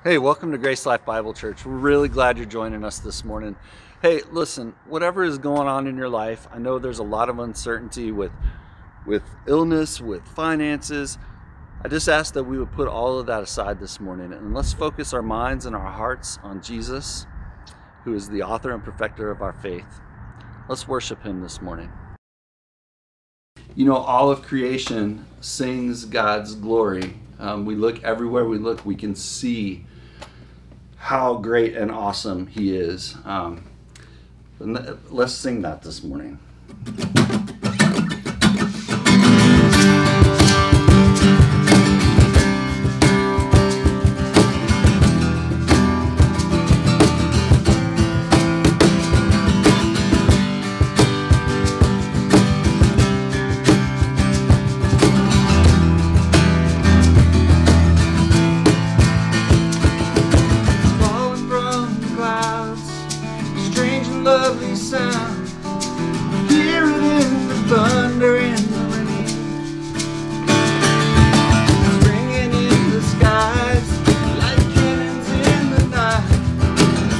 Hey, welcome to Grace Life Bible Church. We're really glad you're joining us this morning. Hey, listen, whatever is going on in your life, I know there's a lot of uncertainty with illness, with finances. I just ask that we would put all of that aside this morning and let's focus our minds and our hearts on Jesus, who is the author and perfecter of our faith. Let's worship him this morning. You know, all of creation sings God's glory. We look everywhere we look, we can see how great and awesome he is. Let's sing that this morning. Lovely sound, hear it in the thunder and the rain, ringing in the skies like cannons in the night.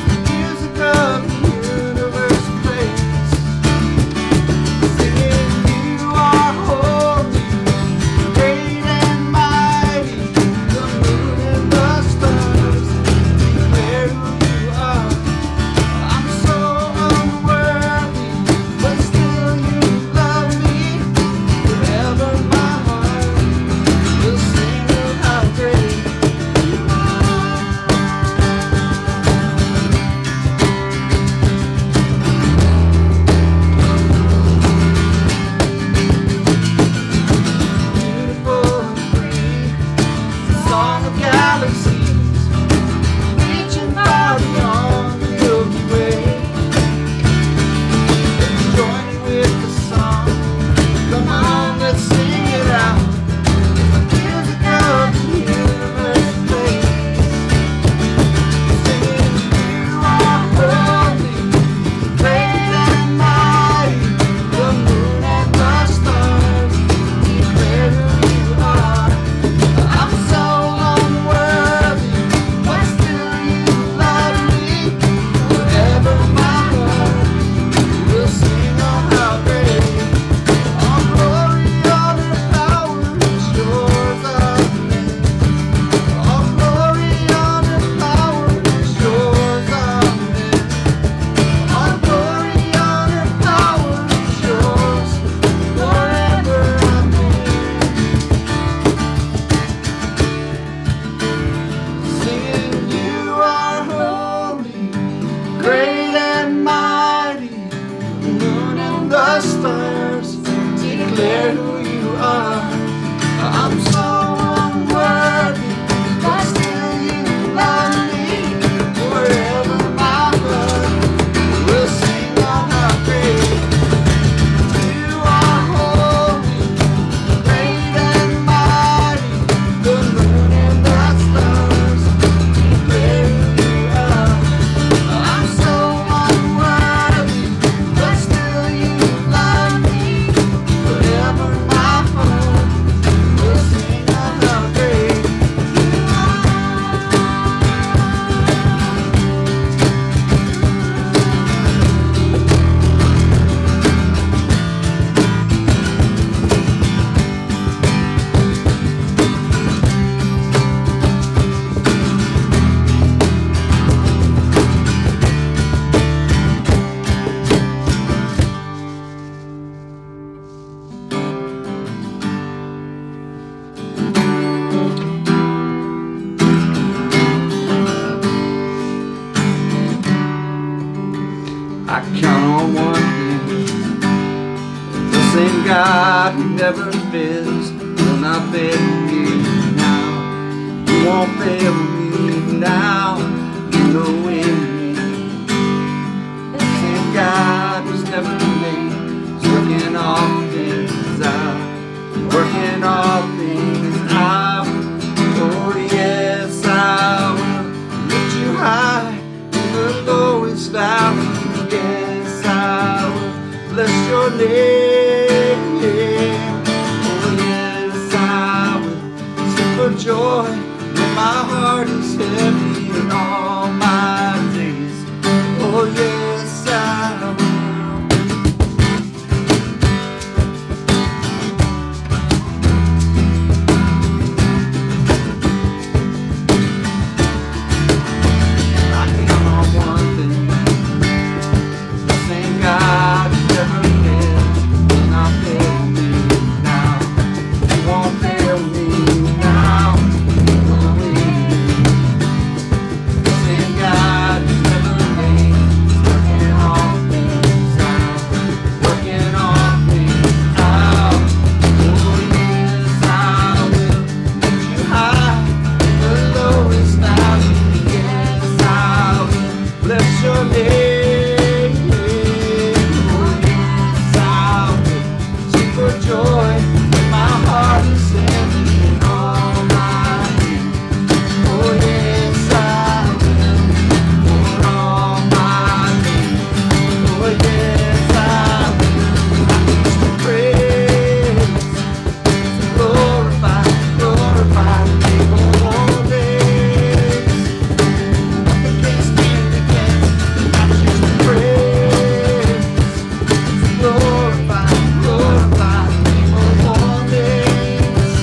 The music of the universe plays, singing you are holy, great and mighty. The moon and the stars declare who you are. I'm so stars declare who you are. I'm so unworthy, but still you love me. Forever my heart will sing of how great you are. Holy, great and mighty. The moon and the stars declare who you are. I'm so unworthy, but still you love me. Forever my heart will sing of how great you are. I count on one thing, the same God who never fails will not fail me now. He won't fail me now. You know in me, the same God who's never late is working all things out, working all things out. Oh yes, I will lift you high in the lowest valley. Yes, I will bless your name. Oh yes, I will sing for joy when my heart heart is heavy in all my days. Oh yes, I will. I count on one thing, the same God who never failed will not fail me now. He won't fail me now. The same God who never failed is working all things out, working all things out. Oh yes, I will lift you high in the lowest valley. Yes, I will bless your name. Oh yes, I will sing for joy when my heart is heavy in all my days. Oh yes, I will for all my days. Oh yes, I will. I teach to praise, to glorify, glorify the name of all days. Nothing can stand against. I choose to praise, to glorify, glorify the name of all days.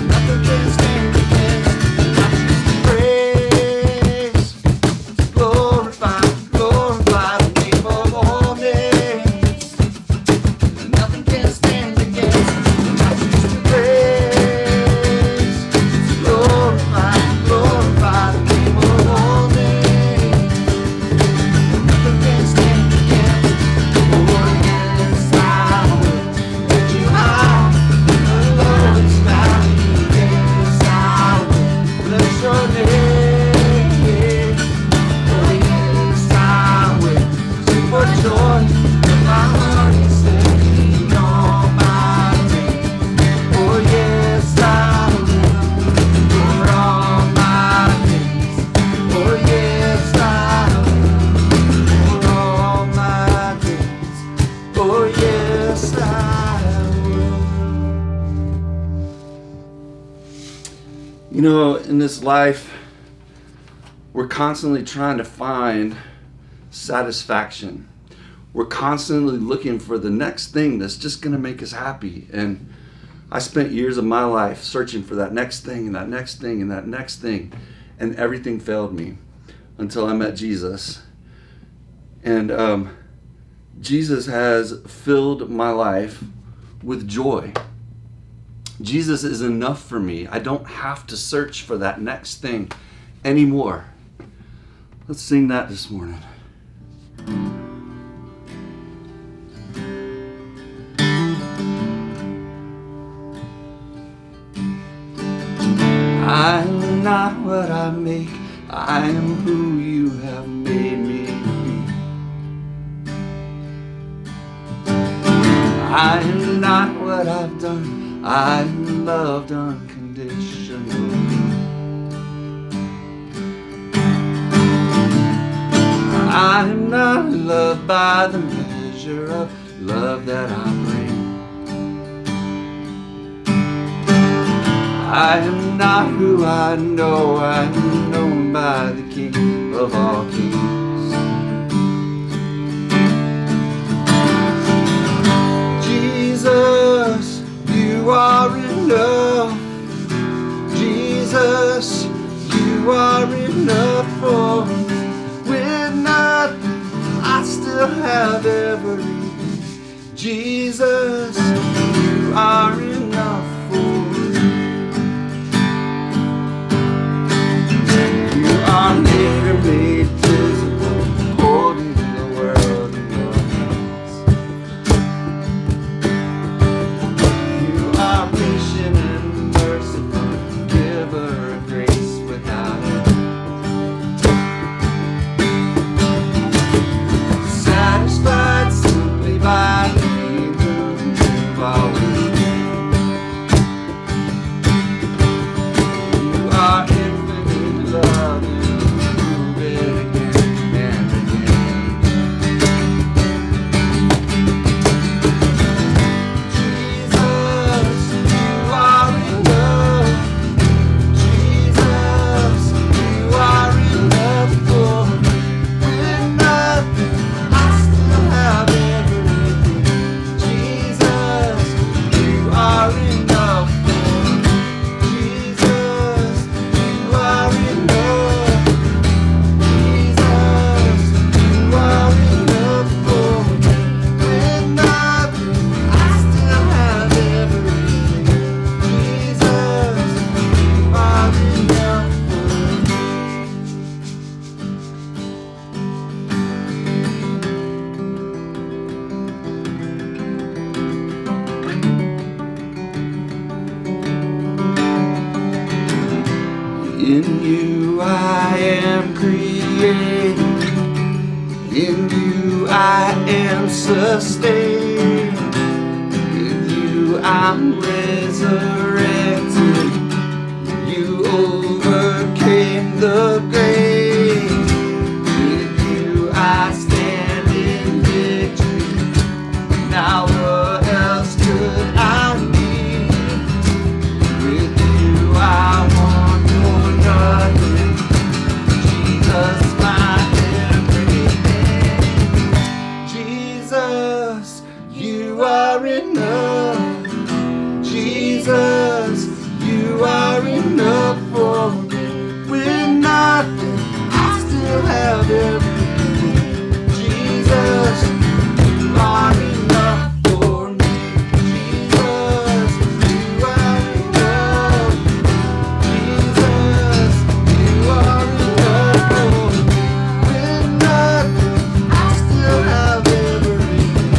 Nothing can stand against. I choose to praise, to glorify, glorify the name of all days. Nothing can stand against. I choose to praise, to glorify, glorify the name of all days. Nothing can stand against. Oh yes, I will lift you high in the lowest valley. Yes, I will bless your name. Oh yes, I will sing for joy when my heart is heavy in all my days. Oh yes, I will for all my days. Oh yes, I will for all my days. Oh yes, I will. You know, in this life, we're constantly trying to find satisfaction. We're constantly looking for the next thing that's just going to make us happy. And I spent years of my life searching for that next thing and that next thing and that next thing. And everything failed me until I met Jesus. And Jesus has filled my life with joy. Jesus is enough for me. I don't have to search for that next thing anymore. Let's sing that this morning. I am not what I make, I am who you have made me be. I am not what I've done, I am loved unconditionally. I am not loved by the measure of love that I bring. I am not who I know, I am known by the King of all kings. Jesus, you are enough. Jesus, you are enough for me. With nothing, I still have everything. Jesus, you are enough for me. You are maker made visible, holding the world in your hands. You are patient and merciful, giver of grace without end. Satisfied simply by the kingdom you've always been. In you I am created, in you I am sustained, with you I'm resurrected, you overcame the grave, with you I stand in victory, now what else could I need? With you I want for nothing, Jesus my everything. Jesus, you are enough. Jesus, you are enough for me. With nothing, I still have everything. Jesus, you are enough for me. Jesus, you are enough. Jesus, you are enough for me. With nothing, I still have everything.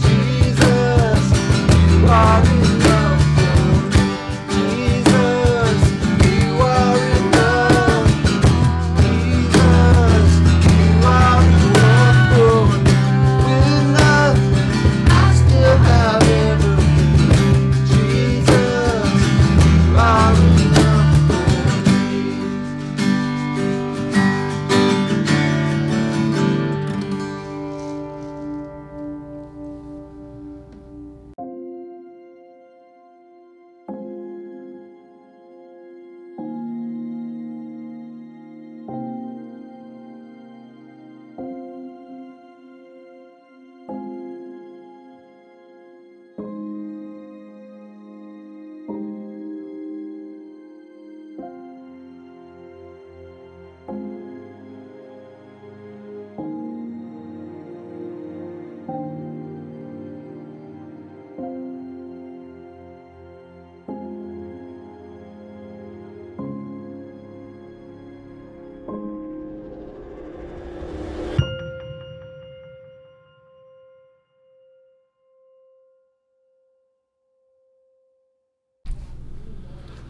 Jesus, you are enough for me. Jesus, you are enough. Jesus, you are enough for me. With nothing, I still have everything. Jesus, you are enough for me.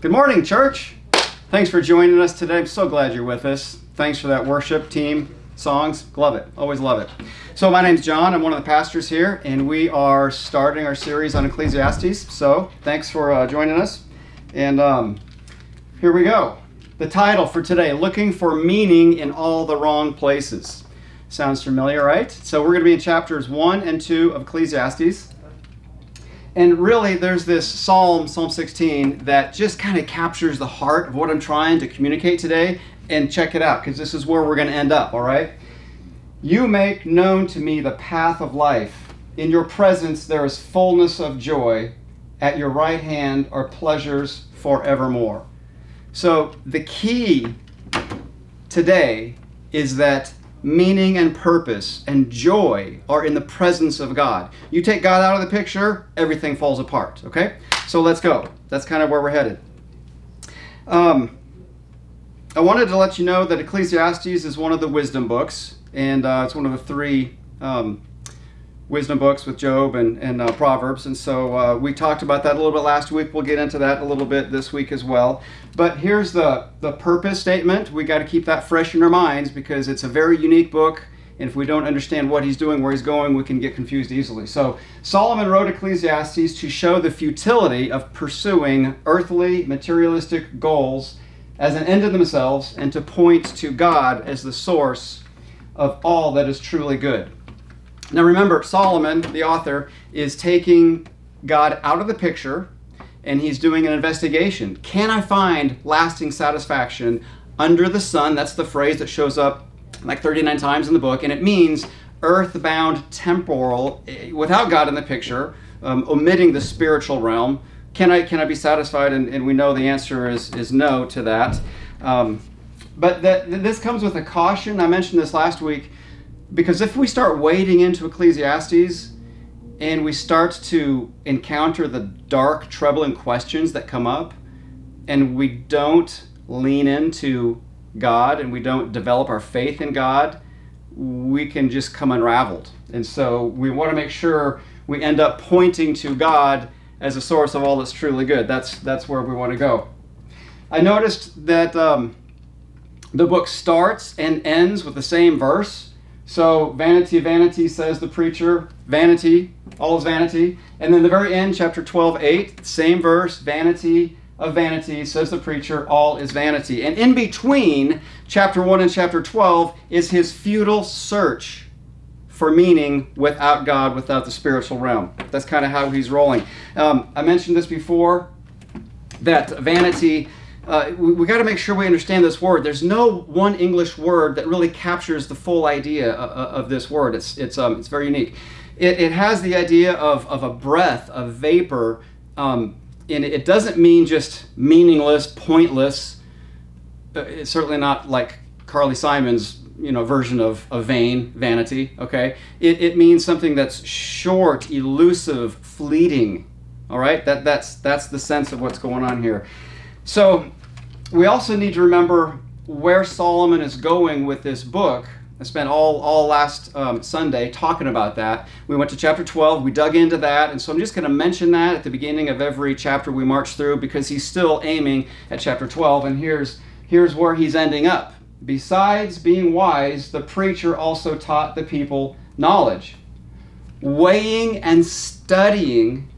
Good morning, church. Thanks for joining us today. I'm so glad you're with us. Thanks for that worship team songs. Love it. Always love it. So my name's John. I'm one of the pastors here, and we are starting our series on Ecclesiastes. So thanks for joining us. And here we go. The title for today, Looking for Meaning in All the Wrong Places. Sounds familiar, right? So we're going to be in chapters 1 and 2 of Ecclesiastes. And really, there's this Psalm 16, that just kind of captures the heart of what I'm trying to communicate today. And check it out, because this is where we're going to end up, all right? You make known to me the path of life. In your presence there is fullness of joy. At your right hand are pleasures forevermore. So the key today is that meaning and purpose and joy are in the presence of God. You take God out of the picture, everything falls apart, okay? So let's go. That's kind of where we're headed. I wanted to let you know that Ecclesiastes is one of the wisdom books, and it's one of the three wisdom books with Job and Proverbs, and so we talked about that a little bit last week. We'll get into that a little bit this week as well. But here's the purpose statement. We got to keep that fresh in our minds because it's a very unique book, and if we don't understand what he's doing, where he's going, we can get confused easily. So Solomon wrote Ecclesiastes to show the futility of pursuing earthly, materialistic goals as an end in themselves, and to point to God as the source of all that is truly good. Now remember, Solomon, the author, is taking God out of the picture, and he's doing an investigation. Can I find lasting satisfaction under the sun? That's the phrase that shows up like 39 times in the book, and it means earthbound, temporal, without God in the picture, omitting the spiritual realm. Can I be satisfied? And we know the answer is no to that. But this comes with a caution. I mentioned this last week, because if we start wading into Ecclesiastes and we start to encounter the dark, troubling questions that come up, and we don't lean into God and we don't develop our faith in God, we can just come unraveled. And so we want to make sure we end up pointing to God as a source of all that's truly good. That's where we want to go. I noticed that The book starts and ends with the same verse. So, vanity of vanity, says the preacher. Vanity, all is vanity. And then the very end, chapter 12:8, same verse, vanity of vanity, says the preacher, all is vanity. And in between chapter 1 and chapter 12 is his futile search for meaning without God, without the spiritual realm. That's kind of how he's rolling. I mentioned this before, that vanity, we got to make sure we understand this word. There's no one English word that really captures the full idea of this word. It's very unique. It has the idea of a breath, a vapor, and it doesn't mean just meaningless, pointless. It's certainly not like Carly Simon's version of vain, vanity. Okay, it means something that's short, elusive, fleeting. All right, that's the sense of what's going on here. So we also need to remember where Solomon is going with this book. I spent all last Sunday talking about that. We went to chapter 12, we dug into that, and so I'm just going to mention that at the beginning of every chapter we march through, because he's still aiming at chapter 12, and here's where he's ending up. Besides being wise, the preacher also taught the people knowledge, weighing and studying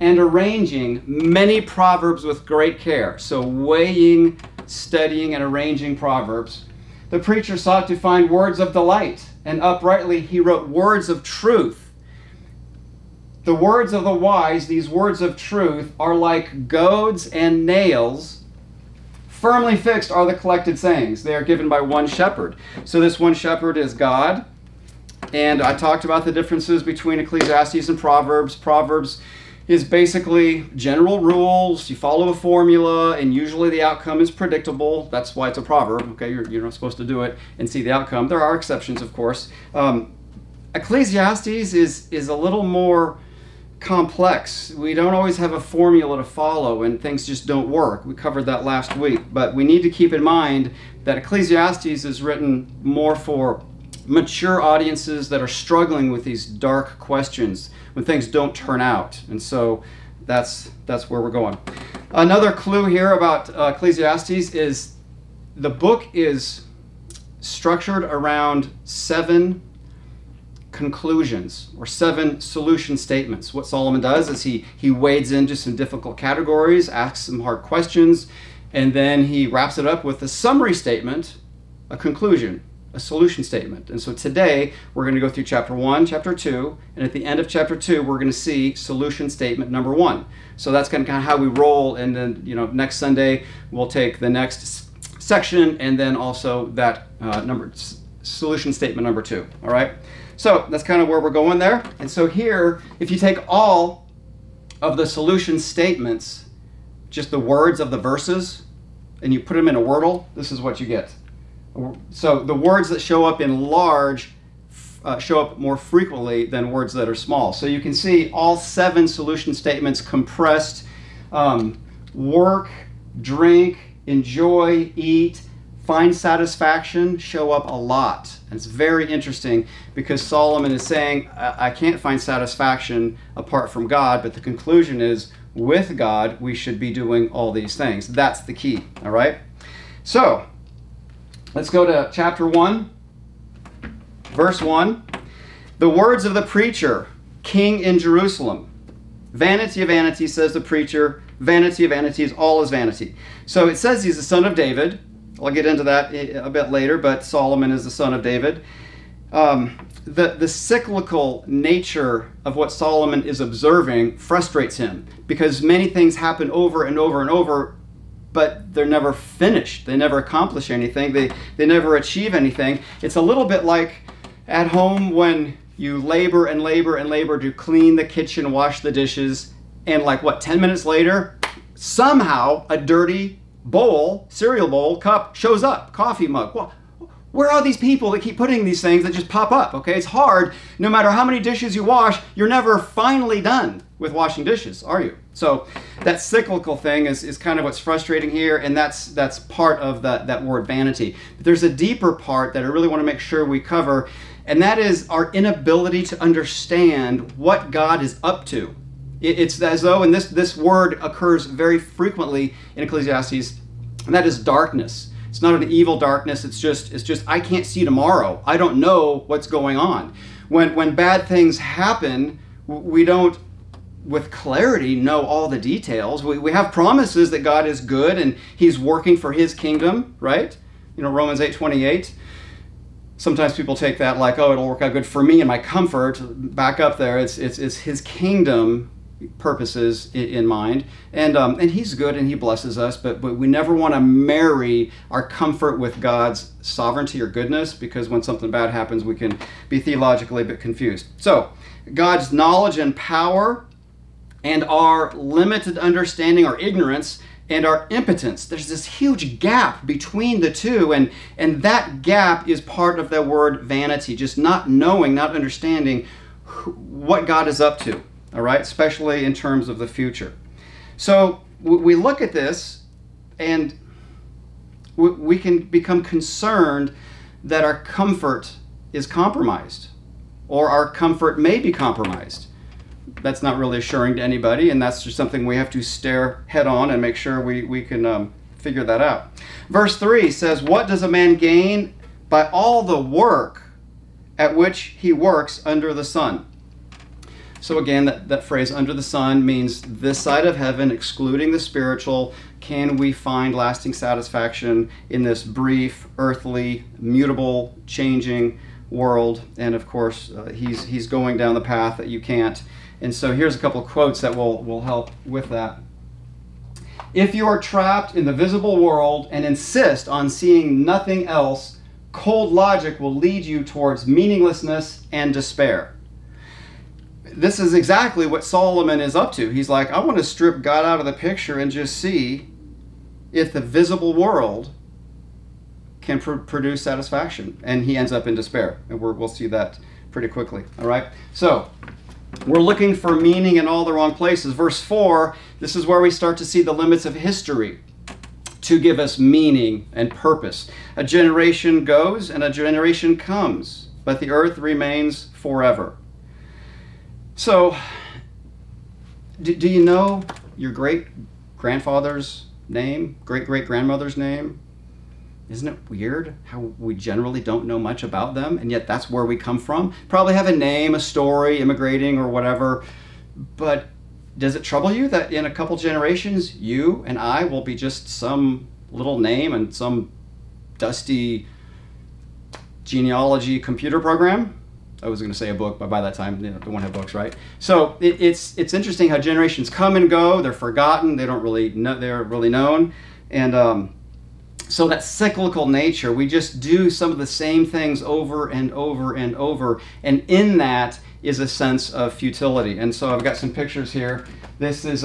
and arranging many proverbs with great care. So weighing, studying, and arranging proverbs. The preacher sought to find words of delight, and uprightly he wrote words of truth. The words of the wise, these words of truth, are like goads and nails. Firmly fixed are the collected sayings. They are given by one shepherd. So this one shepherd is God. And I talked about the differences between Ecclesiastes and Proverbs. Proverbs is basically general rules. You follow a formula, and usually the outcome is predictable. That's why it's a proverb. Okay, you're not supposed to do it and see the outcome. There are exceptions, of course. Ecclesiastes is a little more complex. We don't always have a formula to follow, and things just don't work. We covered that last week. But we need to keep in mind that Ecclesiastes is written more for mature audiences that are struggling with these dark questions when things don't turn out. And so that's where we're going. Another clue here about Ecclesiastes is the book is structured around 7 conclusions or 7 solution statements. What Solomon does is he wades into some difficult categories, asks some hard questions, and then he wraps it up with a summary statement, a conclusion, a solution statement. And so today we're going to go through chapter 1, chapter 2, and at the end of chapter 2 we're going to see solution statement number 1. So that's kind of how we roll, and then next Sunday we'll take the next section and then also that solution statement number 2. All right, so that's kind of where we're going there. And so here, if you take all of the solution statements, just the words of the verses, and you put them in a wordle, this is what you get. So the words that show up in large show up more frequently than words that are small. So you can see all 7 solution statements compressed. Work, drink, enjoy, eat, find satisfaction show up a lot. And it's very interesting because Solomon is saying, I can't find satisfaction apart from God, but the conclusion is, with God, we should be doing all these things. That's the key, all right? So, let's go to chapter 1, verse 1. The words of the preacher, king in Jerusalem. Vanity of vanity, says the preacher. Vanity of vanities, all is vanity. So it says he's the son of David. I'll get into that a bit later, but Solomon is the son of David. The cyclical nature of what Solomon is observing frustrates him because many things happen over and over and over, but they're never finished. They never accomplish anything. They never achieve anything. It's a little bit like at home when you labor and labor and labor to clean the kitchen, wash the dishes, and 10 minutes later, somehow a dirty bowl, cereal bowl, cup shows up, coffee mug. Well, where are these people that keep putting these things that just pop up? Okay, it's hard. No matter how many dishes you wash, you're never finally done with washing dishes, are you? So that cyclical thing is kind of what's frustrating here, and that's part of that word vanity. But there's a deeper part that I really want to make sure we cover, and that is our inability to understand what God is up to. It's as though, and this word occurs very frequently in Ecclesiastes, and that is darkness. It's not an evil darkness. It's just I can't see tomorrow. I don't know what's going on. When bad things happen, we don't, with clarity, know all the details. We have promises that God is good and He's working for His kingdom, right? Romans 8:28. Sometimes people take that like, oh, it'll work out good for me and my comfort. Back up there, it's His kingdom purposes in mind, and He's good and He blesses us, but we never want to marry our comfort with God's sovereignty or goodness, because when something bad happens, we can be theologically a bit confused. So God's knowledge and power and our limited understanding or ignorance and our impotence, there's this huge gap between the two, and that gap is part of the word vanity, just not knowing, not understanding what God is up to. All right, especially in terms of the future. So we look at this and we can become concerned that our comfort is compromised, or our comfort may be compromised. That's not really assuring to anybody, and that's just something we have to stare head on and make sure we can figure that out. Verse 3 says, "What does a man gain by all the work at which he works under the sun?" So again, that phrase, under the sun, means this side of heaven, excluding the spiritual. Can we find lasting satisfaction in this brief, earthly, mutable, changing world? And of course, he's going down the path that you can't. And so here's a couple of quotes that will help with that. "If you are trapped in the visible world and insist on seeing nothing else, cold logic will lead you towards meaninglessness and despair." This is exactly what Solomon is up to. He's like, I want to strip God out of the picture and just see if the visible world can produce satisfaction. And he ends up in despair. And we'll see that pretty quickly. All right? So, we're looking for meaning in all the wrong places. Verse 4, this is where we start to see the limits of history to give us meaning and purpose. A generation goes and a generation comes, but the earth remains forever. So, do you know your great-grandfather's name, great-great-grandmother's name? Isn't it weird how we generally don't know much about them, and yet that's where we come from? Probably have a name, a story, immigrating or whatever, but does it trouble you that in a couple generations, you and I will be just some little name and some dusty genealogy computer program? I was going to say a book, but by that time, they won't have books, right? So it's interesting how generations come and go. They're forgotten. They don't really know, they're really known. And so that cyclical nature, we just do some of the same things over and over and over. And in that is a sense of futility. And so I've got some pictures here. This is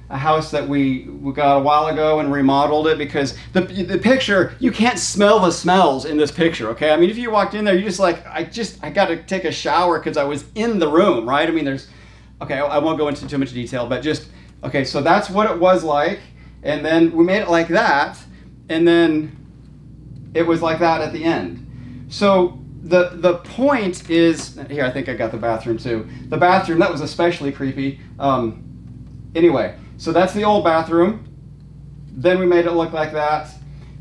a house that we got a while ago and remodeled it, because the picture, you can't smell the smells in this picture, okay? I mean, if you walked in there, you're just like, I got to take a shower because I was in the room, right? I mean, okay, I won't go into too much detail, but just, okay, so that's what it was like. And then we made it like that, and then it was like that at the end. So the point is, here, I think I got the bathroom too. The bathroom, that was especially creepy. Anyway. So that's the old bathroom. Then we made it look like that,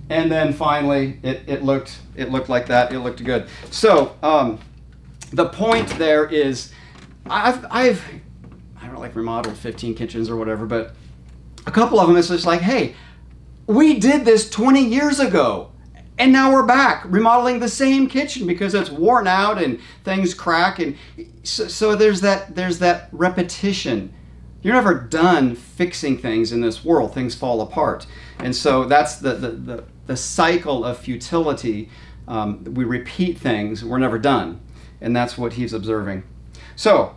and then finally it looked like that. It looked good. So the point there is, I don't know, like remodeled 15 kitchens or whatever, but a couple of them it's just like, hey, we did this 20 years ago, and now we're back remodeling the same kitchen because it's worn out and things crack, and so there's that repetition. You're never done fixing things in this world. Things fall apart. And so that's the cycle of futility. We repeat things. We're never done. And that's what he's observing. So,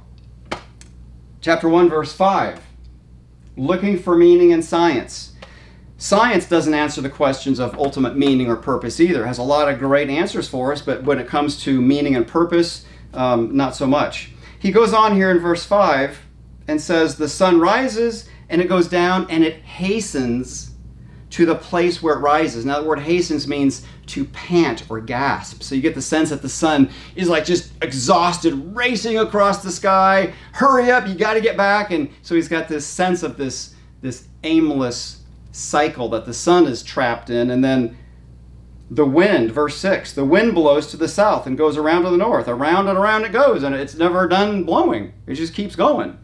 chapter 1, verse 5. Looking for meaning in science. Science doesn't answer the questions of ultimate meaning or purpose either. It has a lot of great answers for us, but when it comes to meaning and purpose, not so much. He goes on here in verse 5 and says, the sun rises and it goes down and it hastens to the place where it rises. Now the word hastens means to pant or gasp. So you get the sense that the sun is like just exhausted, racing across the sky. Hurry up, you got to get back. And so he's got this sense of this aimless cycle that the sun is trapped in, and then The wind, verse 6, the wind blows to the south and goes around to the north. Around and around it goes, and it's never done blowing. It just keeps going.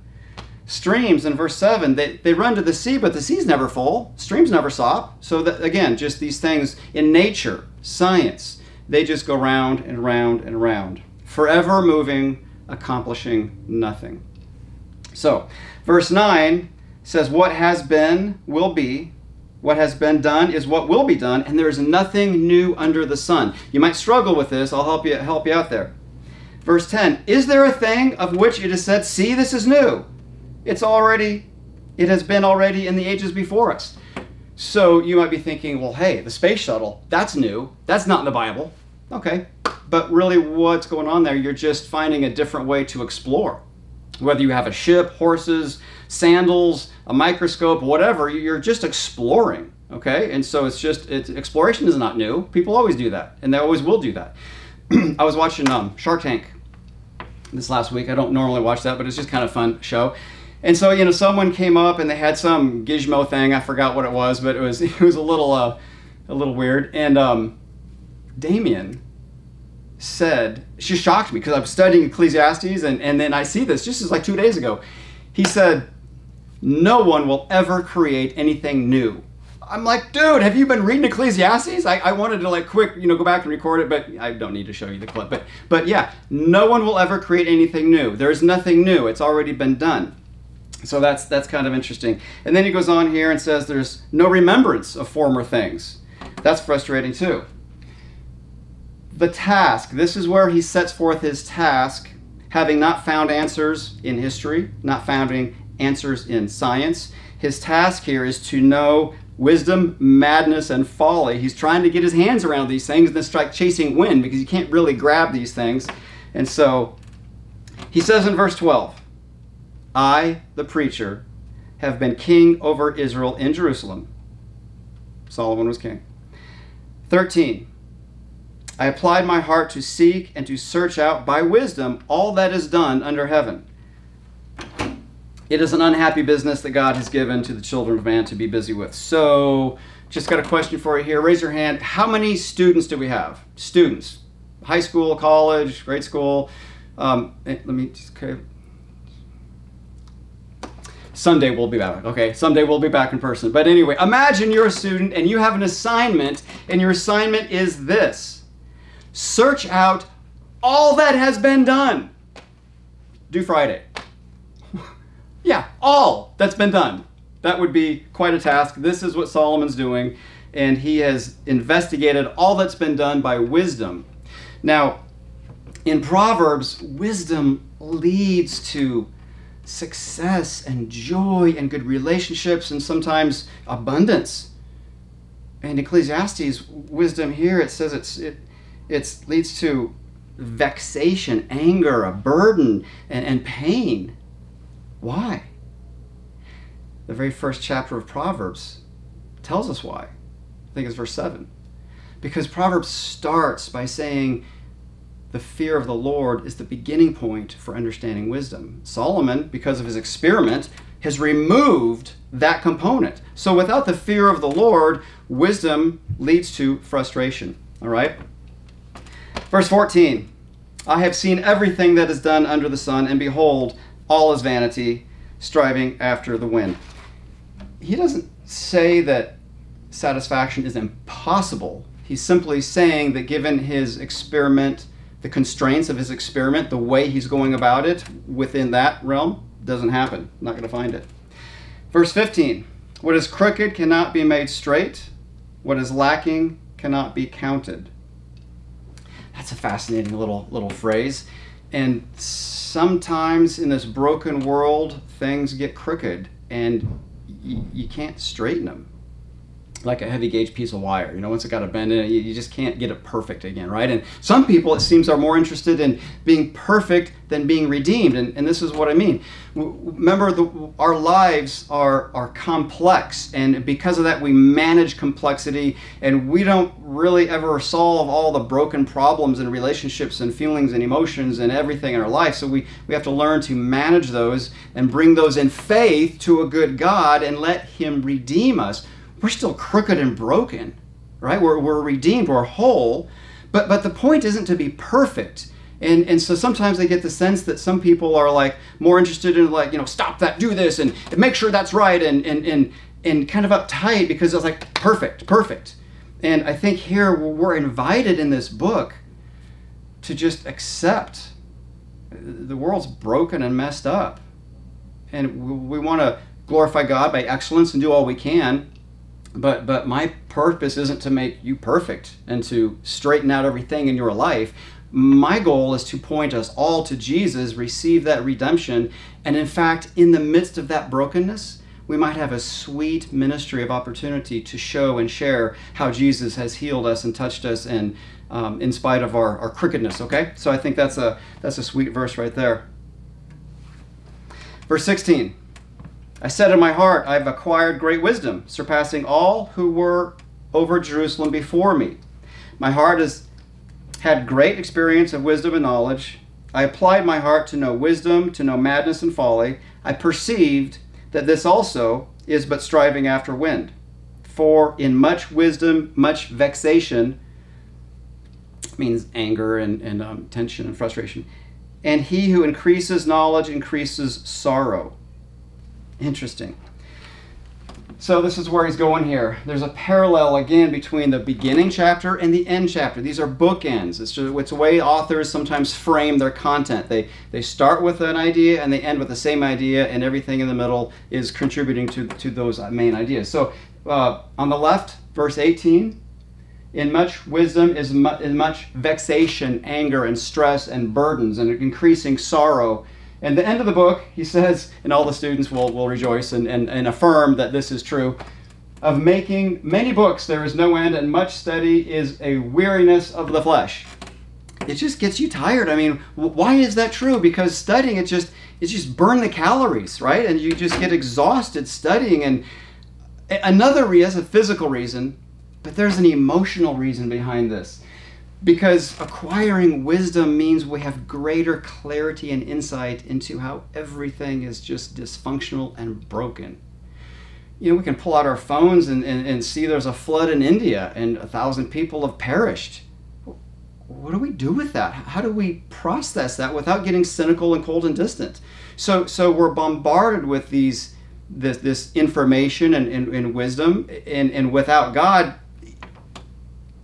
Streams, in verse 7, they run to the sea, but the sea's never full. Streams never stop. So, that, again, just these things in nature, science, they just go round and round and round. Forever moving, accomplishing nothing. So, verse 9 says, what has been will be. What has been done is what will be done, and there is nothing new under the sun. You might struggle with this. I'll help you out there. Verse 10, is there a thing of which it is said, see, this is new? It has been already in the ages before us. So you might be thinking, well, hey, the space shuttle, that's new. That's not in the Bible. Okay, but really what's going on there? You're just finding a different way to explore. Whether you have a ship, horses, sandals, a microscope, whatever, you're just exploring, okay? And so exploration is not new. People always do that, and they always will do that. I was watching Shark Tank this last week. I don't normally watch that, but it's just kind of a fun show. And so, someone came up and they had some gizmo thing. I forgot what it was, but it was a little weird. And Damien said, she shocked me because I was studying Ecclesiastes, and then I see this just like 2 days ago. He said, no one will ever create anything new. I'm like, dude, have you been reading Ecclesiastes? I wanted to quick, go back and record it, but I don't need to show you the clip. But yeah, no one will ever create anything new. There's nothing new. It's already been done. So that's kind of interesting. And then he goes on here and says there's no remembrance of former things. That's frustrating too. The task, this is where he sets forth his task, having not found answers in history, not finding answers in science. His task here is to know wisdom, madness, and folly. He's trying to get his hands around these things, and it's like chasing wind because you can't really grab these things. And so he says in verse 12, I, the preacher, have been king over Israel in Jerusalem. Solomon was king. 13, I applied my heart to seek and to search out by wisdom all that is done under heaven. It is an unhappy business that God has given to the children of man to be busy with. So, just got a question for you here. Raise your hand. How many students do we have? Students. High school, college, grade school. Let me just... Okay. Someday we'll be back. Okay, someday we'll be back in person. But anyway, imagine you're a student and you have an assignment, and your assignment is this. Search out all that has been done. Due Friday. Yeah, all that's been done. That would be quite a task. This is what Solomon's doing, and he has investigated all that's been done by wisdom. Now, in Proverbs, wisdom leads to success and joy and good relationships and sometimes abundance. And Ecclesiastes, wisdom here, it says it leads to vexation, anger, a burden, and pain. Why? The very first chapter of Proverbs tells us why. I think it's verse 7. Because Proverbs starts by saying the fear of the Lord is the beginning point for understanding wisdom. Solomon, because of his experiment, has removed that component. So without the fear of the Lord, wisdom leads to frustration. All right? Verse 14, I have seen everything that is done under the sun, and behold, all is vanity, striving after the wind. He doesn't say that satisfaction is impossible. He's simply saying that given his experiment, the constraints of his experiment, the way he's going about it within that realm, doesn't happen. Not going to find it. Verse 15, what is crooked cannot be made straight. What is lacking cannot be counted. That's a fascinating little phrase. And sometimes in this broken world, things get crooked and you can't straighten them. Like a heavy gauge piece of wire. Once it got a bend in it, you just can't get it perfect again, right? And some people, it seems, are more interested in being perfect than being redeemed. And this is what I mean. Remember, our lives are complex. And because of that, we manage complexity. And we don't really ever solve all the broken problems and relationships and feelings and emotions and everything in our life. So we have to learn to manage those and bring those in faith to a good God and let Him redeem us. We're still crooked and broken, right? We're redeemed, we're whole, but the point isn't to be perfect. And so sometimes I get the sense that some people are like more interested in like, stop that, do this, and make sure that's right, and kind of uptight because it's like perfect. And I think here we're invited in this book to just accept the world's broken and messed up. And we want to glorify God by excellence and do all we can. But my purpose isn't to make you perfect and to straighten out everything in your life. My goal is to point us all to Jesus, receive that redemption, and in fact, in the midst of that brokenness, we might have a sweet ministry of opportunity to show and share how Jesus has healed us and touched us, and in spite of our crookedness, okay? So I think that's a sweet verse right there. Verse 16, I said in my heart, I've acquired great wisdom, surpassing all who were over Jerusalem before me. My heart has had great experience of wisdom and knowledge. I applied my heart to know wisdom, to know madness and folly. I perceived that this also is but striving after wind. For in much wisdom, much vexation, means anger and tension and frustration. And he who increases knowledge increases sorrow. Interesting. So this is where he's going here. There's a parallel again between the beginning chapter and the end chapter. These are bookends. It's the way authors sometimes frame their content. They start with an idea and they end with the same idea, and everything in the middle is contributing to those main ideas. So on the left, verse 18, in much wisdom is much vexation, anger, and stress, and burdens, and increasing sorrow. And the end of the book, he says, and all the students will rejoice and affirm that this is true, of making many books there is no end, and much study is a weariness of the flesh. It just gets you tired. I mean, why is that true? Because studying, it's just burn the calories, right? And you just get exhausted studying. And another reason, a physical reason, but there's an emotional reason behind this. Because acquiring wisdom means we have greater clarity and insight into how everything is just dysfunctional and broken. We can pull out our phones and see there's a flood in India and 1,000 people have perished. What do we do with that? How do we process that without getting cynical and cold and distant? So we're bombarded with this information and wisdom, and without God,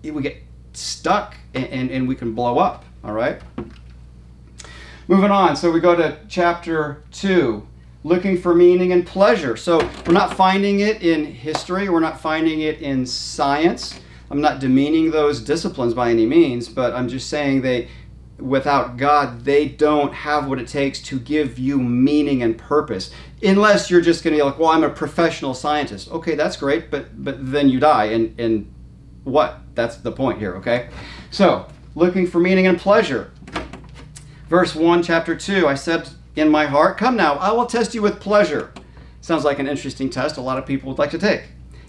we get stuck and we can blow up, all right? Moving on, so we go to chapter 2, looking for meaning and pleasure. So we're not finding it in history, we're not finding it in science. I'm not demeaning those disciplines by any means, but I'm just saying without God, they don't have what it takes to give you meaning and purpose. Unless you're just going to be like, well, I'm a professional scientist. Okay, that's great, but then you die, and what? That's the point here, okay? So, looking for meaning and pleasure. Verse 1, chapter 2, I said in my heart, come now, I will test you with pleasure. Sounds like an interesting test a lot of people would like to take.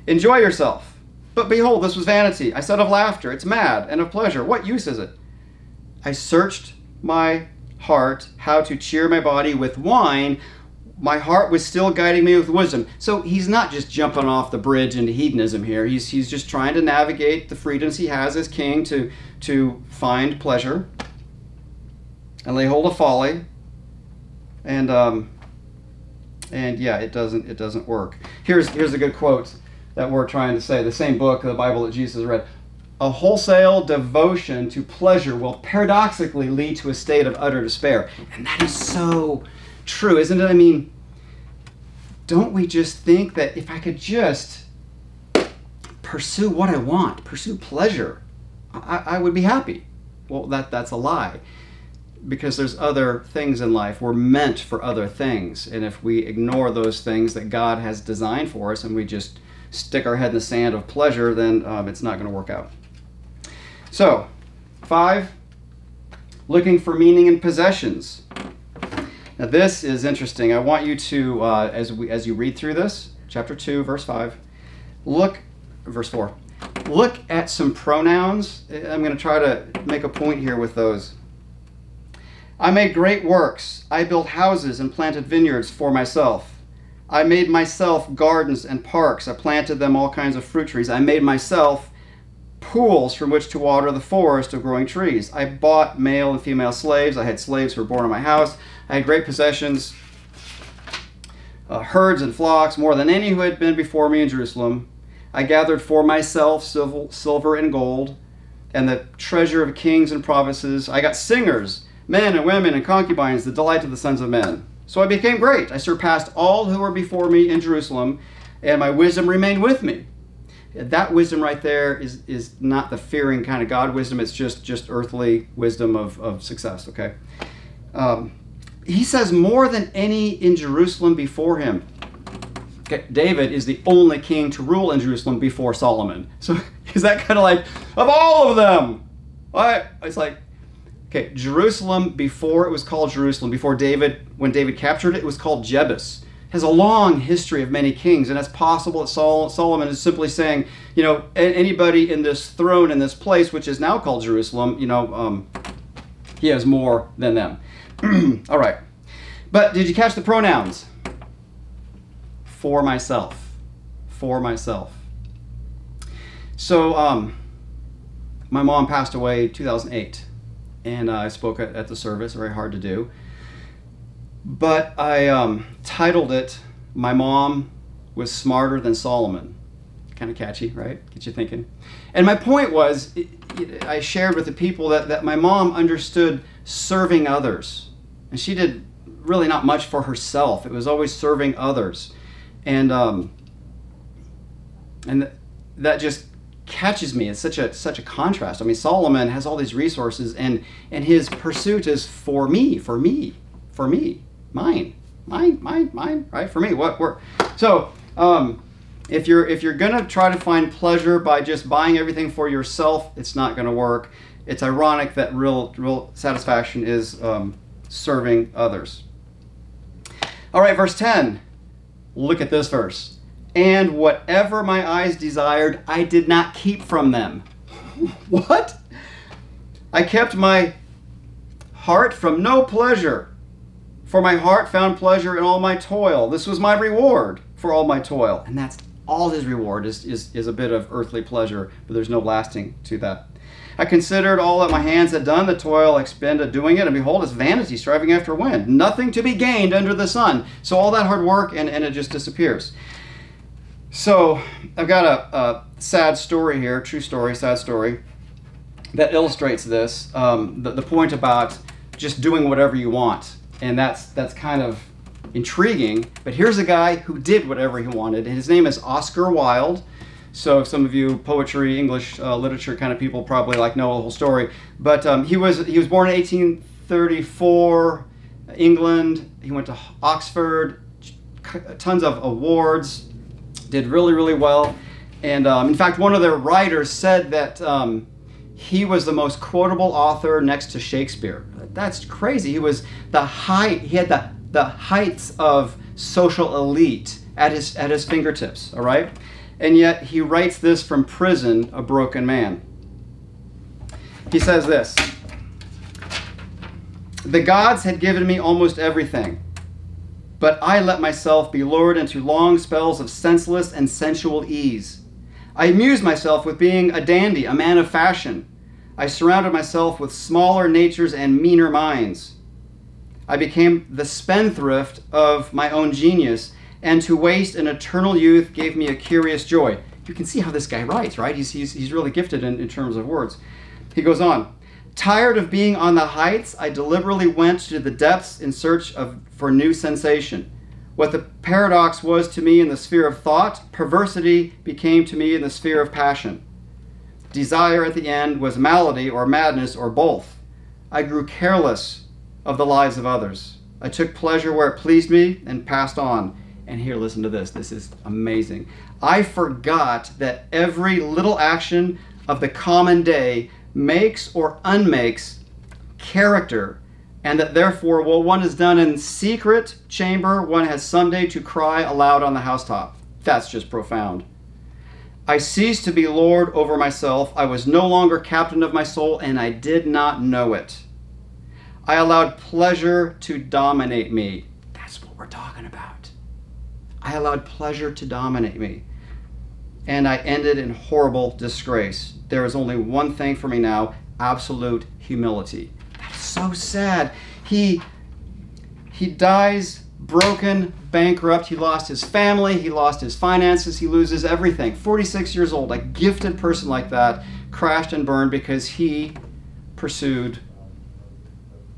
Enjoy yourself. But behold, this was vanity. I said of laughter, it's mad, and of pleasure, what use is it? I searched my heart how to cheer my body with wine. My heart was still guiding me with wisdom. So he's not just jumping off the bridge into hedonism here. He's just trying to navigate the freedoms he has as king to find pleasure and lay hold of folly. And yeah, it doesn't work. Here's a good quote that we're trying to say. The same book, the Bible that Jesus read. A wholesale devotion to pleasure will paradoxically lead to a state of utter despair. And that is so true, isn't it? I mean, don't we just think that if I could just pursue what I want, pursue pleasure, I would be happy? Well, that's a lie. Because there's other things in life. We're meant for other things. And if we ignore those things that God has designed for us and we just stick our head in the sand of pleasure, then it's not going to work out. So, 5, looking for meaning in possessions. Now this is interesting. I want you to, as you read through this, chapter 2, verse 5, verse 4, look at some pronouns. I'm going to try to make a point here with those. I made great works. I built houses and planted vineyards for myself. I made myself gardens and parks. I planted them all kinds of fruit trees. I made myself pools from which to water the forest of growing trees. I bought male and female slaves. I had slaves who were born in my house. I had great possessions, herds and flocks, more than any who had been before me in Jerusalem. I gathered for myself silver and gold, and the treasure of kings and provinces. I got singers, men and women and concubines, the delight of the sons of men. So I became great. I surpassed all who were before me in Jerusalem, and my wisdom remained with me. That wisdom right there is not the fearing kind of God wisdom. It's just earthly wisdom of success, okay? He says more than any in Jerusalem before him. Okay, David is the only king to rule in Jerusalem before Solomon. So is that kind of like, of all of them? It's like, okay, Jerusalem before it was called Jerusalem, before David, when David captured it, it was called Jebus. Has a long history of many kings, and it's possible that Solomon is simply saying, you know, anybody in this throne, in this place, which is now called Jerusalem, you know, he has more than them. All right. But did you catch the pronouns? For myself. For myself. So my mom passed away in 2008, and I spoke at the service, very hard to do. But I titled it, My Mom Was Smarter Than Solomon. Kind of catchy, right? Get you thinking. And my point was, I shared with the people that my mom understood serving others. And she did really not much for herself. It was always serving others. And that just catches me. It's such a contrast. I mean, Solomon has all these resources, and his pursuit is for me, mine, right? For me, what work? So, if you're gonna try to find pleasure by just buying everything for yourself, it's not gonna work. It's ironic that real satisfaction is serving others. All right, verse 10. Look at this verse. And whatever my eyes desired, I did not keep from them. What? I kept my heart from no pleasure. For my heart found pleasure in all my toil. This was my reward for all my toil. And that's all his reward is a bit of earthly pleasure, but there's no lasting to that. I considered all that my hands had done, the toil expended doing it, and behold, it's vanity, striving after wind. Nothing to be gained under the sun. So all that hard work, and it just disappears. So I've got a sad story here, true story, sad story, that illustrates this. The point about just doing whatever you want. And that's kind of intriguing. But here's a guy who did whatever he wanted, and his name is Oscar Wilde. So some of you poetry, English literature kind of people probably know the whole story. But he was born in 1834, England. He went to Oxford, tons of awards, did really, really well. And in fact, one of their writers said that he was the most quotable author next to Shakespeare. That's crazy. He was he had the heights of social elite at his fingertips, all right? And yet he writes this from prison, a broken man. He says this: the gods had given me almost everything, but I let myself be lured into long spells of senseless and sensual ease. I amused myself with being a dandy, a man of fashion. I surrounded myself with smaller natures and meaner minds. I became the spendthrift of my own genius, and to waste an eternal youth gave me a curious joy. You can see how this guy writes, right? He's really gifted in terms of words. He goes on. Tired of being on the heights, I deliberately went to the depths in search for new sensation. What the paradox was to me in the sphere of thought, perversity became to me in the sphere of passion. Desire at the end was malady or madness or both. I grew careless of the lives of others. I took pleasure where it pleased me and passed on. And here, listen to this. This is amazing. I forgot that every little action of the common day makes or unmakes character, and that therefore what one has done in secret chamber, one has someday to cry aloud on the housetop. That's just profound. I ceased to be lord over myself. I was no longer captain of my soul, and I did not know it. I allowed pleasure to dominate me. That's what we're talking about. I allowed pleasure to dominate me. and I ended in horrible disgrace. There is only one thing for me now, absolute humility. That's so sad. He dies broken, bankrupt. He lost his family. He lost his finances. He loses everything. 46 years old, a gifted person like that, crashed and burned because he pursued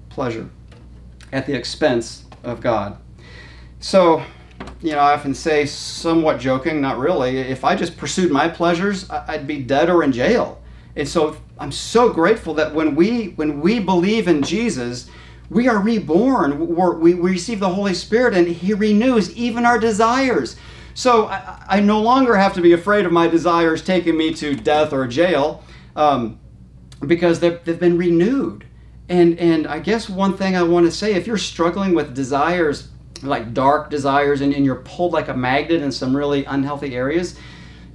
pleasure at the expense of God. So, I often say, somewhat joking, not really, if I just pursued my pleasures, I'd be dead or in jail. And so I'm so grateful that when we believe in Jesus, we are reborn. We receive the Holy Spirit, and He renews even our desires. So I no longer have to be afraid of my desires taking me to death or jail, because they've been renewed. And I guess one thing I want to say, if you're struggling with desires, like dark desires, and you're pulled like a magnet in some really unhealthy areas,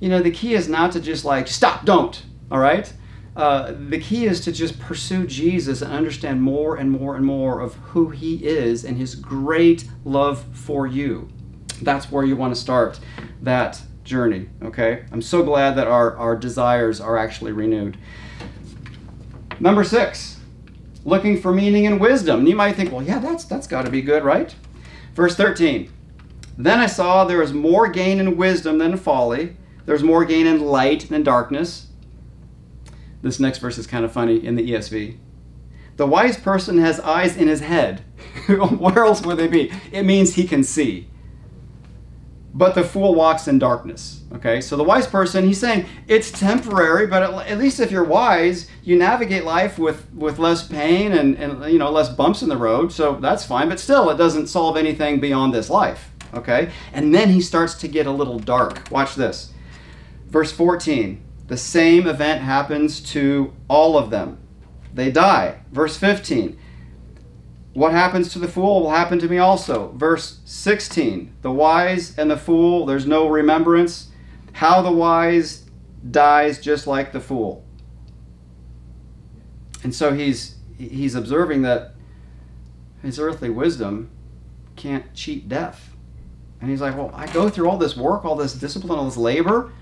the key is not to just like, stop, don't, all right? The key is to just pursue Jesus and understand more and more and more of who He is and His great love for you. That's where you want to start that journey, okay? I'm so glad that our desires are actually renewed. Number 6, looking for meaning and wisdom. And you might think, well, yeah, that's got to be good, right? Verse 13, then I saw there is more gain in wisdom than in folly. There's more gain in light than darkness. This next verse is kind of funny in the ESV. The wise person has eyes in his head. Where else would they be? It means he can see. But the fool walks in darkness. Okay, so the wise person, he's saying it's temporary, but at least if you're wise, you navigate life with less pain and less bumps in the road. So that's fine, but still, it doesn't solve anything beyond this life. Okay, and then he starts to get a little dark. Watch this, verse 14. The same event happens to all of them. They die. Verse 15. What happens to the fool will happen to me also. Verse 16. The wise and the fool, there's no remembrance. How the wise dies just like the fool. And so he's observing that his earthly wisdom can't cheat death. And he's like, well, I go through all this work, all this discipline, all this labor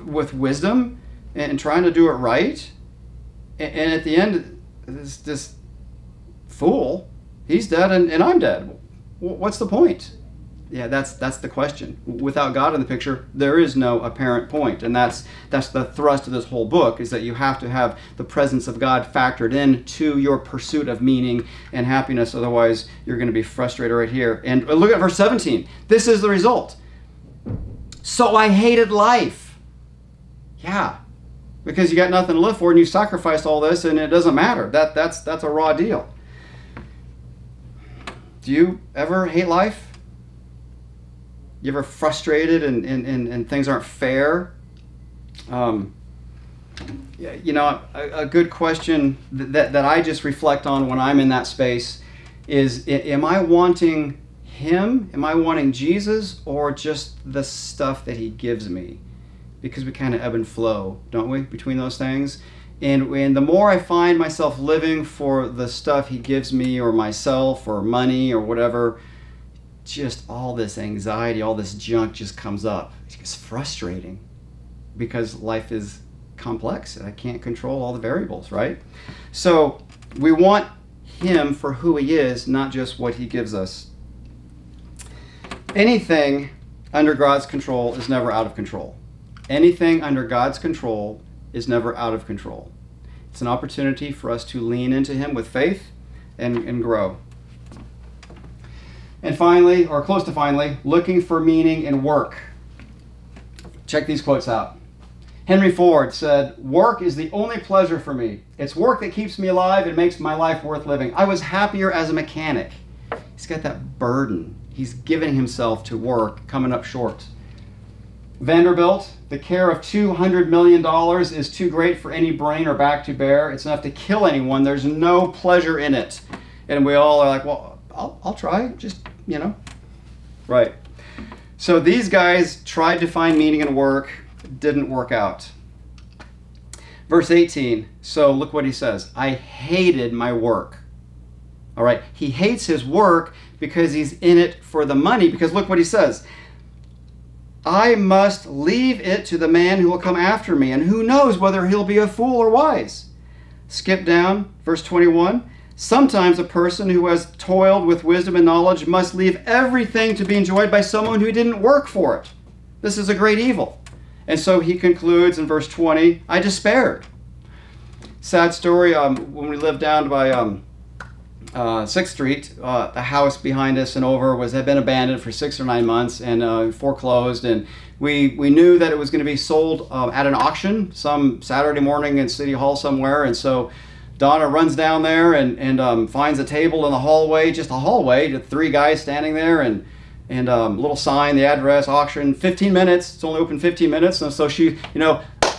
with wisdom and trying to do it right, and at the end, this fool, he's dead and I'm dead. What's the point? Yeah, that's the question. Without God in the picture, there is no apparent point, and that's the thrust of this whole book, is that you have to have the presence of God factored in to your pursuit of meaning and happiness. Otherwise, you're going to be frustrated right here. And look at verse 17. This is the result. So I hated life. Yeah, because you got nothing to live for and you sacrificed all this and it doesn't matter. That's a raw deal. Do you ever hate life? You ever frustrated and things aren't fair? A good question that I just reflect on when I'm in that space is, am I wanting Him? Am I wanting Jesus, or just the stuff that He gives me? Because we kind of ebb and flow, don't we, between those things? And the more I find myself living for the stuff He gives me, or myself, or money, or whatever, just all this anxiety, all this junk just comes up. It's frustrating because life is complex and I can't control all the variables, right? So we want Him for who He is, not just what He gives us. Anything under God's control is never out of control. Anything under God's control is never out of control. It's an opportunity for us to lean into Him with faith and grow. And finally, or close to finally, looking for meaning in work. Check these quotes out. Henry Ford said, "Work is the only pleasure for me. It's work that keeps me alive and makes my life worth living. I was happier as a mechanic." He's got that burden. He's giving himself to work, coming up short. Vanderbilt, the care of $200 million is too great for any brain or back to bear. It's enough to kill anyone. There's no pleasure in it. And we all are like, well, I'll try, just, Right. So these guys tried to find meaning in work, didn't work out. Verse 18, so look what he says. I hated my work. All right, he hates his work because he's in it for the money, because look what he says. I must leave it to the man who will come after me, and who knows whether he'll be a fool or wise. Skip down, verse 21. Sometimes a person who has toiled with wisdom and knowledge must leave everything to be enjoyed by someone who didn't work for it. This is a great evil. And so he concludes in verse 20, I despaired. Sad story, when we lived down by 6th Street, the house behind us and over had been abandoned for 6 or 9 months and foreclosed. And we knew that it was going to be sold at an auction some Saturday morning in City Hall somewhere. And so Donna runs down there and finds a table in the hallway, just a hallway, 3 guys standing there, and little sign, the address, auction, 15 minutes. It's only open 15 minutes. And so she,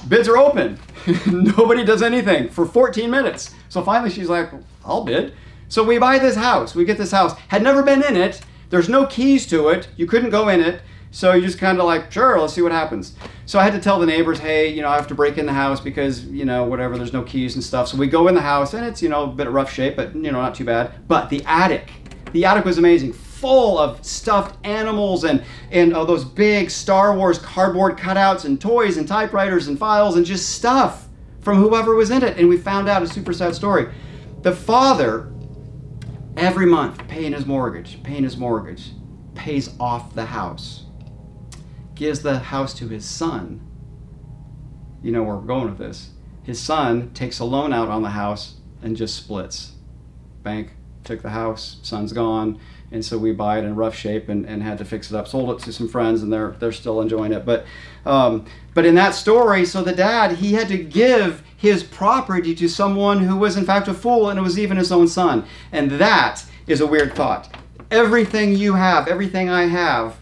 bids are open. Nobody does anything for 14 minutes. So finally she's like, I'll bid. So we buy this house. We get this house. Had never been in it. There's no keys to it. You couldn't go in it. So you just kind of like, sure, let's see what happens. So I had to tell the neighbors, hey, I have to break in the house because, whatever, there's no keys and stuff. So we go in the house and it's, a bit of rough shape, but, not too bad. But the attic was amazing. Full of stuffed animals and those big Star Wars cardboard cutouts and toys and typewriters and files and just stuff from whoever was in it. And we found out a super sad story. The father, every month, paying his mortgage, pays off the house, gives the house to his son. You know where we're going with this. His son takes a loan out on the house and just splits. Bank took the house, son's gone. And so we buy it in rough shape and had to fix it up. Sold it to some friends, and they're still enjoying it. But in that story, so the dad, he had to give his property to someone who was in fact a fool, and it was even his own son. And that is a weird thought. Everything you have, everything I have,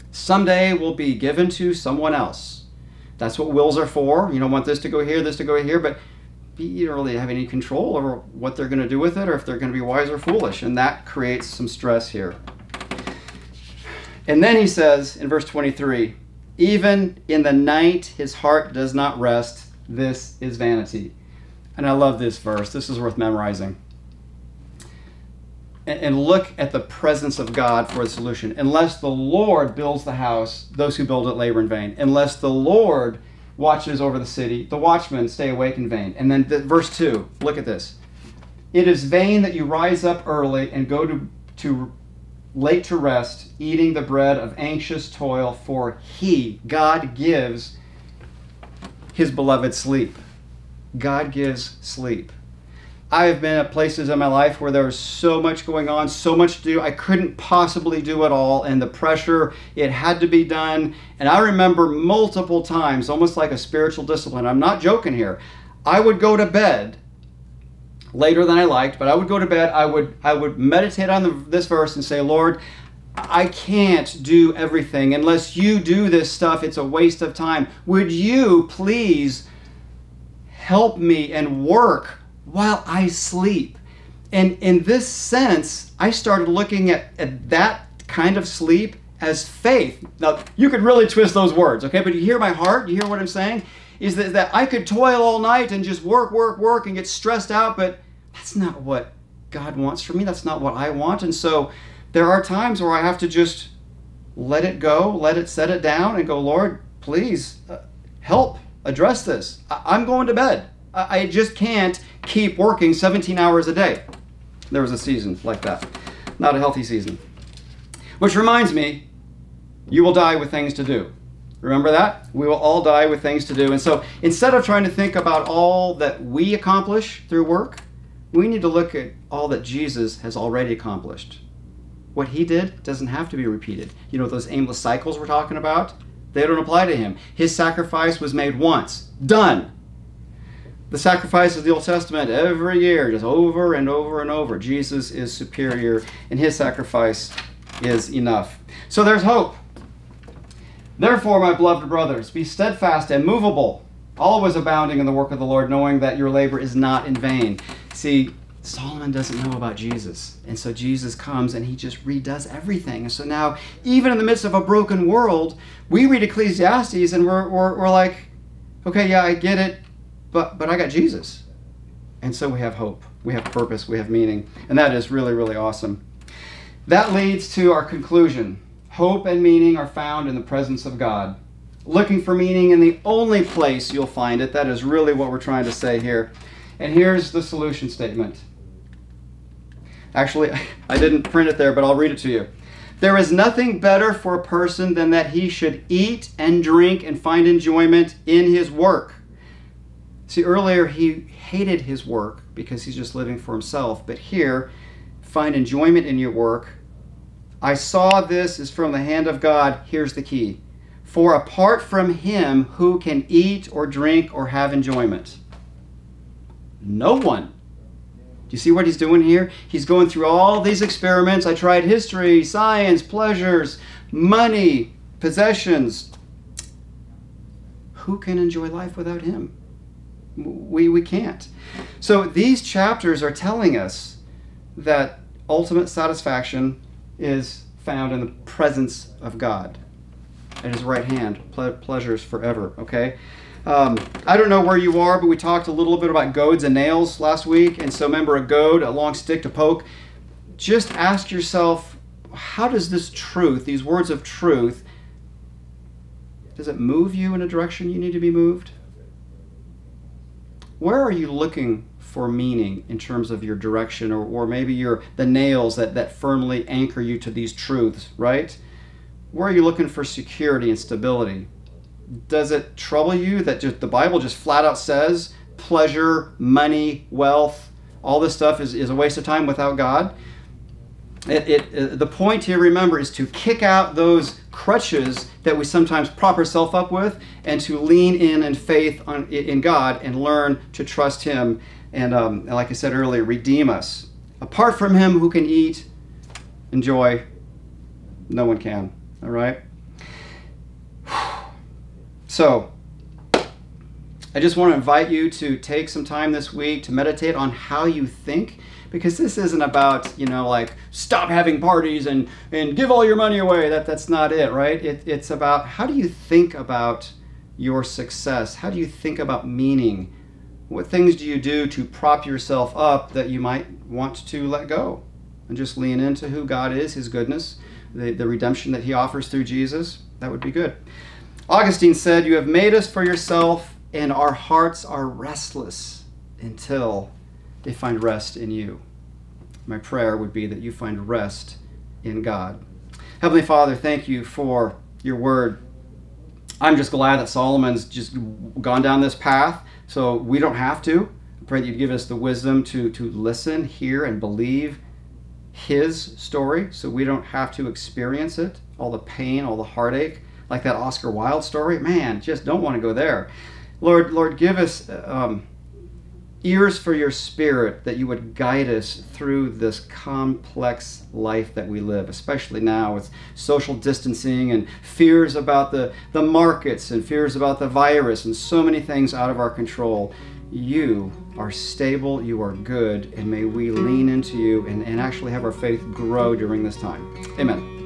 someday will be given to someone else. That's what wills are for. You don't want this to go here, but you don't really have any control over what they're going to do with it or if they're going to be wise or foolish. And that creates some stress here. And then he says in verse 23, even in the night his heart does not rest. This is vanity. And I love this verse. This is worth memorizing. And look at the presence of God for the solution. Unless the Lord builds the house, those who build it labor in vain. Unless the Lord watches over the city, the watchmen stay awake in vain. And then verse 2, look at this. It is vain that you rise up early and go to late to rest, eating the bread of anxious toil, for God gives his beloved sleep. God gives sleep. I have been at places in my life where there was so much going on, so much to do. I couldn't possibly do it all, and the pressure, it had to be done. And I remember multiple times, almost like a spiritual discipline. I'm not joking here. I would go to bed later than I liked, but I would go to bed. I would meditate on this verse and say, Lord, I can't do everything. Unless you do this stuff, it's a waste of time. Would you please help me and work while I sleep? And in this sense, I started looking at that kind of sleep as faith. Now, you could really twist those words, okay? But you hear my heart? You hear what I'm saying? Is that I could toil all night and just work and get stressed out, but that's not what God wants for me. That's not what I want. And so there are times where I have to just let it go, set it down, and go, Lord, please help address this. I'm going to bed. I just can't keep working 17 hours a day. There was a season like that. Not a healthy season. Which reminds me, you will die with things to do. Remember that? We will all die with things to do. And so instead of trying to think about all that we accomplish through work, we need to look at all that Jesus has already accomplished. What he did doesn't have to be repeated. You know, those aimless cycles we're talking about, they don't apply to him. His sacrifice was made once. Done. The sacrifice of the Old Testament every year, just over and over and over. Jesus is superior, and his sacrifice is enough. So there's hope. Therefore, my beloved brothers, be steadfast and immovable, always abounding in the work of the Lord, knowing that your labor is not in vain. See, Solomon doesn't know about Jesus. And so Jesus comes and he just redoes everything. And so now, even in the midst of a broken world, we read Ecclesiastes and we're like, okay, yeah, I get it. But I got Jesus. And so we have hope, we have purpose, we have meaning. And that is really, really awesome. That leads to our conclusion. Hope and meaning are found in the presence of God. Looking for meaning in the only place you'll find it. That is really what we're trying to say here. And here's the solution statement. Actually, I didn't print it there, but I'll read it to you. There is nothing better for a person than that he should eat and drink and find enjoyment in his work. See, earlier he hated his work because he's just living for himself. But here, find enjoyment in your work. I saw this is from the hand of God. Here's the key. For apart from him, who can eat or drink or have enjoyment? No one. Do you see what he's doing here? He's going through all these experiments. I tried history, science, pleasures, money, possessions. Who can enjoy life without him? We can't. So these chapters are telling us that ultimate satisfaction is found in the presence of God. At his right hand, pleasures forever, okay? I don't know where you are, but we talked a little bit about goads and nails last week. And so remember, a goad, a long stick to poke. Just ask yourself, how does this truth, these words of truth, does it move you in a direction you need to be moved? Where are you looking for meaning in terms of your direction, or maybe the nails that firmly anchor you to these truths, right? Where are you looking for security and stability? Does it trouble you that the Bible just flat out says pleasure, money, wealth, all this stuff is a waste of time without God? The point here, remember, is to kick out those crutches that we sometimes prop ourselves up with and to lean in faith in God and learn to trust him and like I said earlier, redeem us. Apart from him, who can eat, enjoy, no one can. All right? So, I just want to invite you to take some time this week to meditate on how you think, because this isn't about, like, stop having parties and give all your money away. That's not it, right? It's about how do you think about your success? How do you think about meaning? What things do you do to prop yourself up that you might want to let go and just lean into who God is, his goodness, the redemption that he offers through Jesus? That would be good. Augustine said, "You have made us for yourself, and our hearts are restless until they find rest in you." My prayer would be that you find rest in God. Heavenly Father, thank you for your word. I'm just glad that Solomon's just gone down this path so we don't have to. I pray that you'd give us the wisdom to listen, hear, and believe his story so we don't have to experience it, all the pain, all the heartache, like that Oscar Wilde story. Man, just don't want to go there. Lord, give us ears for your spirit, that you would guide us through this complex life that we live, especially now with social distancing and fears about the markets and fears about the virus and so many things out of our control. You are stable, you are good, and may we lean into you and actually have our faith grow during this time. Amen.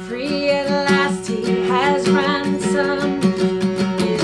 Free at last, he has ransomed his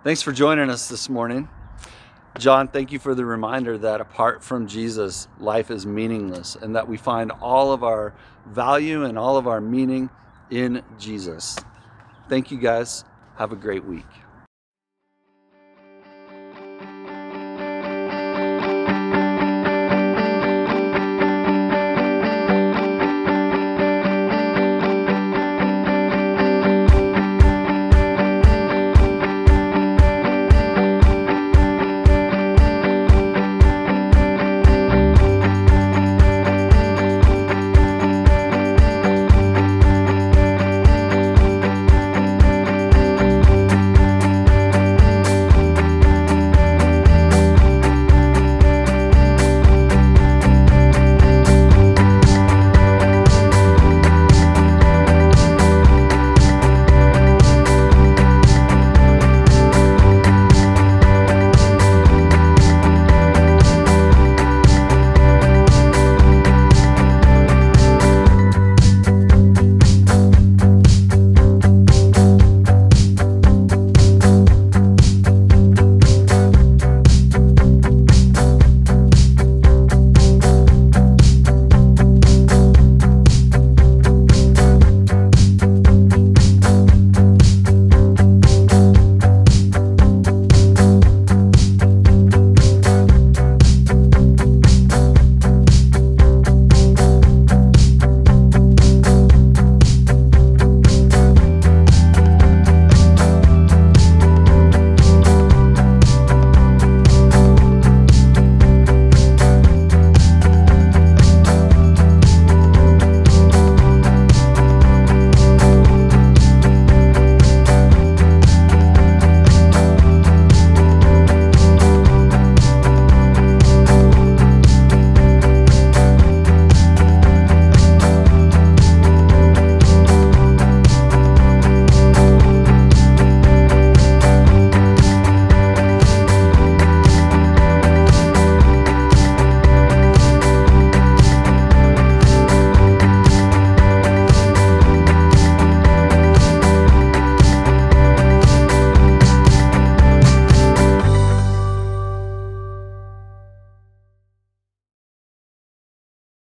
Thanks for joining us this morning. John, thank you for the reminder that apart from Jesus, life is meaningless, and that we find all of our value and all of our meaning in Jesus. Thank you guys. Have a great week.